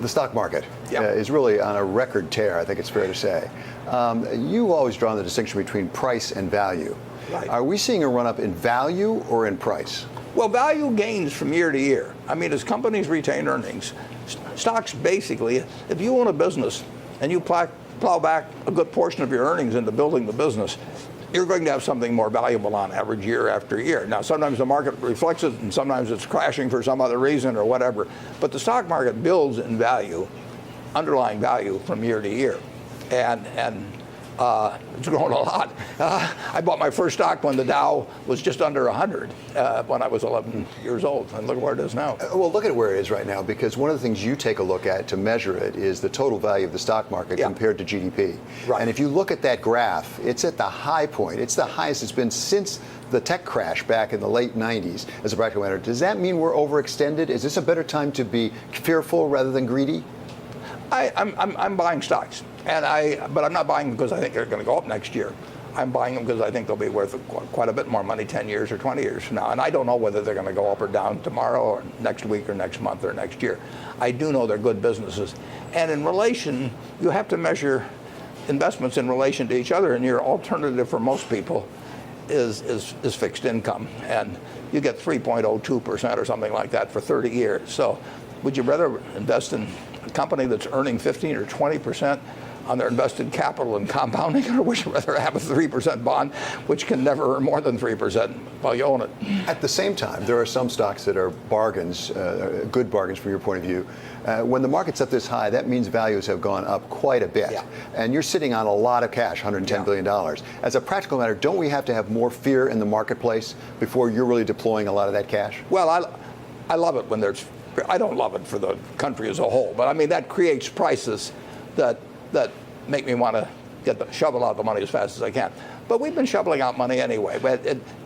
The stock market is really on a record tear, I think it's fair to say. You've always drawn the distinction between price and value. Right. Are we seeing a run-up in value or in price? Well, value gains from year to year. I mean, as companies retain earnings, stocks basically, if you own a business and you plow back a good portion of your earnings into building the business, you're going to have something more valuable on average year after year. Now, sometimes the market reflects it, and sometimes it's crashing for some other reason or whatever. But the stock market builds in value, underlying value from year to year. And it's grown a lot. I bought my first stock when the Dow was just under 100 when I was 11 years old, and look where it is now. Well, look at where it is right now, because one of the things you take a look at to measure it is the total value of the stock market compared to GDP. Right. And if you look at that graph, it's at the high point. It's the highest it's been since the tech crash back in the late 90s, as a practical matter. Does that mean we're overextended? Is this a better time to be fearful rather than greedy? I'm buying stocks, but I'm not buying them because I think they're going to go up next year. I'm buying them because I think they'll be worth quite a bit more money 10 years or 20 years from now. And I don't know whether they're going to go up or down tomorrow or next week or next month or next year. I do know they're good businesses. And in relation, you have to measure investments in relation to each other. And your alternative for most people is fixed income. And you get 3.02% or something like that for 30 years. So would you rather invest in a company that's earning 15 or 20% on their invested capital and compounding, or would you rather have a 3% bond which can never earn more than 3% while you own it? At the same time, there are some stocks that are bargains, good bargains from your point of view. When the market's up this high, that means values have gone up quite a bit. Yeah. And you're sitting on a lot of cash, $110 billion. As a practical matter, don't we have to have more fear in the marketplace before you're really deploying a lot of that cash? Well, I love it when there's, I don't love it for the country as a whole, but I mean, that creates prices that make me want to shovel out the money as fast as I can. But we've been shoveling out money anyway,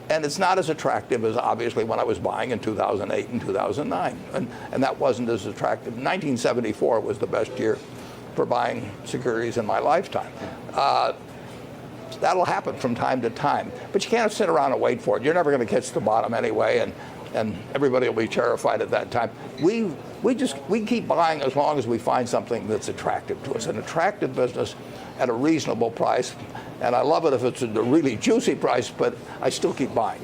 and it's not as attractive as obviously when I was buying in 2008 and 2009, and that wasn't as attractive. 1974 was the best year for buying securities in my lifetime. That'll happen from time to time, but you can't sit around and wait for it. You're never going to catch the bottom anyway, and everybody will be terrified at that time. We keep buying as long as we find something that's attractive to us, an attractive business at a reasonable price. And I love it if it's a really juicy price, but I still keep buying.